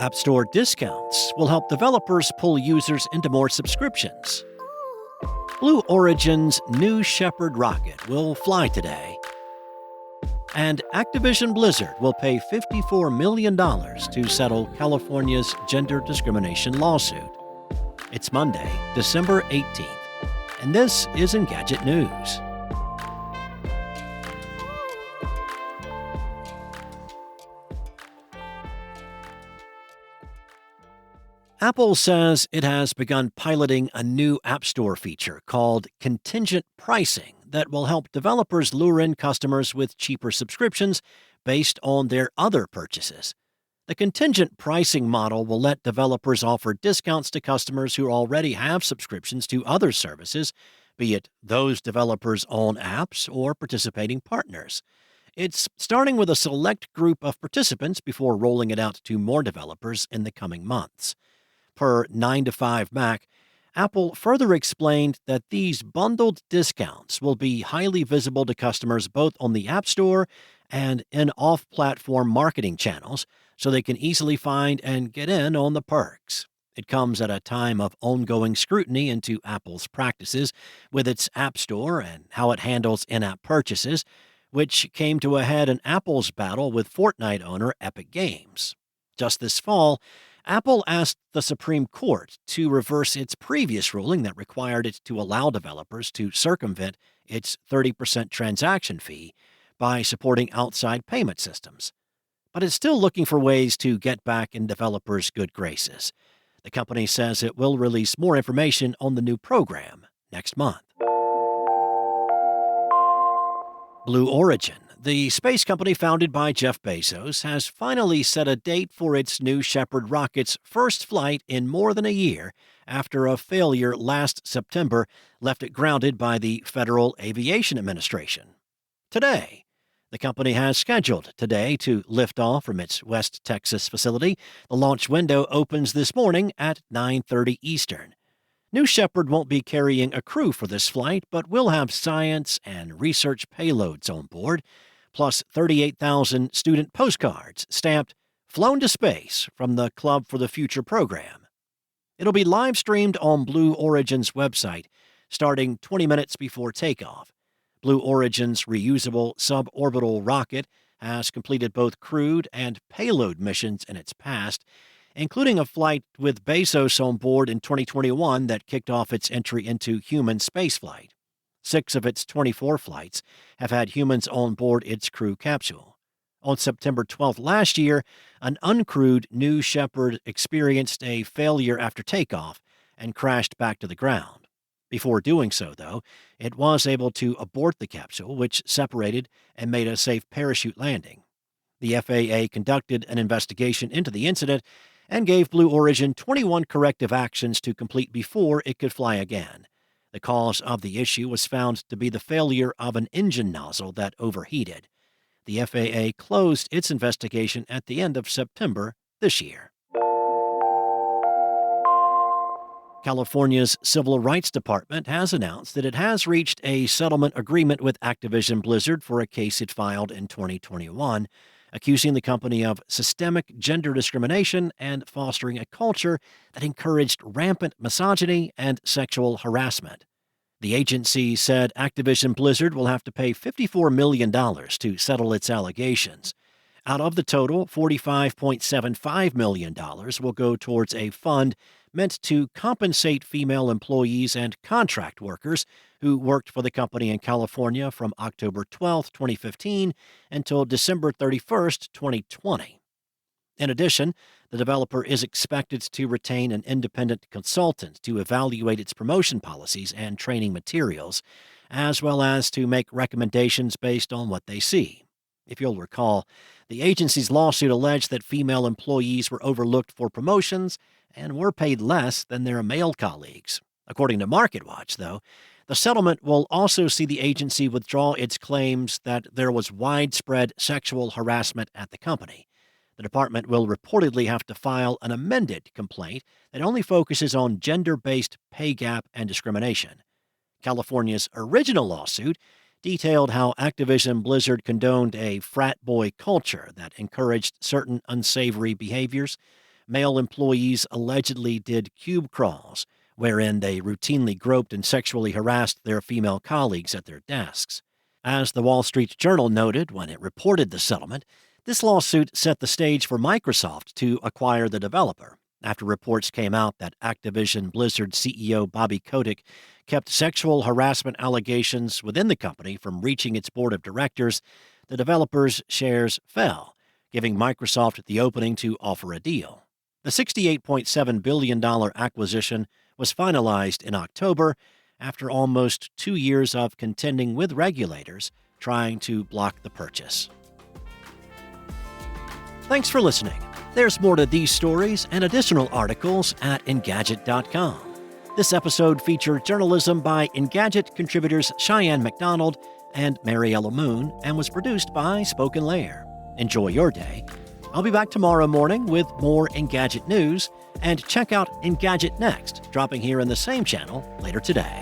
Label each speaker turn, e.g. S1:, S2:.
S1: App Store discounts will help developers pull users into more subscriptions. Blue Origin's new Shepard rocket will fly today. And Activision Blizzard will pay $54 million to settle California's gender discrimination lawsuit. It's Monday, December 18th, and this is Engadget News. Apple says it has begun piloting a new App Store feature called contingent pricing that will help developers lure in customers with cheaper subscriptions based on their other purchases. The contingent pricing model will let developers offer discounts to customers who already have subscriptions to other services, be it those developers' own apps or participating partners. It's starting with a select group of participants before rolling it out to more developers in the coming months. Per 9to5Mac, Apple further explained that these bundled discounts will be highly visible to customers both on the App Store and in off-platform marketing channels, so they can easily find and get in on the perks. It comes at a time of ongoing scrutiny into Apple's practices with its App Store and how it handles in-app purchases, which came to a head in Apple's battle with Fortnite owner Epic Games. Just this fall, Apple asked the Supreme Court to reverse its previous ruling that required it to allow developers to circumvent its 30% transaction fee by supporting outside payment systems. But it's still looking for ways to get back in developers' good graces. The company says it will release more information on the new program next month. Blue Origin, the space company founded by Jeff Bezos, has finally set a date for its new Shepard rocket's first flight in more than a year after a failure last September left it grounded by the Federal Aviation Administration. Today, the company has scheduled today to lift off from its West Texas facility. The launch window opens this morning at 9:30 Eastern. New Shepard won't be carrying a crew for this flight, but will have science and research payloads on board, plus 38,000 student postcards stamped "Flown to Space" from the Club for the Future program. It'll be live-streamed on Blue Origin's website starting 20 minutes before takeoff. Blue Origin's reusable suborbital rocket has completed both crewed and payload missions in its past, including a flight with Bezos on board in 2021 that kicked off its entry into human spaceflight. 6 of its 24 flights have had humans on board its crew capsule. On September 12th last year, an uncrewed New Shepard experienced a failure after takeoff and crashed back to the ground. Before doing so, though, it was able to abort the capsule, which separated and made a safe parachute landing. The FAA conducted an investigation into the incident and gave Blue Origin 21 corrective actions to complete before it could fly again. The cause of the issue was found to be the failure of an engine nozzle that overheated. The FAA closed its investigation at the end of September this year. California's Civil Rights Department has announced that it has reached a settlement agreement with Activision Blizzard for a case it filed in 2021, accusing the company of systemic gender discrimination and fostering a culture that encouraged rampant misogyny and sexual harassment. The agency said Activision Blizzard will have to pay $54 million to settle its allegations. Out of the total, $45.75 million will go towards a fund meant to compensate female employees and contract workers who worked for the company in California from October 12, 2015 until December 31, 2020. In addition, the developer is expected to retain an independent consultant to evaluate its promotion policies and training materials, as well as to make recommendations based on what they see. If you'll recall, the agency's lawsuit alleged that female employees were overlooked for promotions and were paid less than their male colleagues. According to MarketWatch, though, the settlement will also see the agency withdraw its claims that there was widespread sexual harassment at the company. The department will reportedly have to file an amended complaint that only focuses on gender-based pay gap and discrimination. California's original lawsuit detailed how Activision Blizzard condoned a frat boy culture that encouraged certain unsavory behaviors, male employees allegedly did cube crawls, wherein they routinely groped and sexually harassed their female colleagues at their desks. As the Wall Street Journal noted when it reported the settlement, this lawsuit set the stage for Microsoft to acquire the developer, after reports came out that Activision Blizzard CEO Bobby Kotick kept sexual harassment allegations within the company from reaching its board of directors. The developer's shares fell, giving Microsoft the opening to offer a deal. The $68.7 billion acquisition was finalized in October after almost 2 years of contending with regulators trying to block the purchase. Thanks for listening. There's more to these stories and additional articles at Engadget.com. This episode featured journalism by Engadget contributors Cheyenne McDonald and Mariella Moon and was produced by Spoken Layer. Enjoy your day. I'll be back tomorrow morning with more Engadget news, and check out Engadget Next, dropping here in the same channel later today.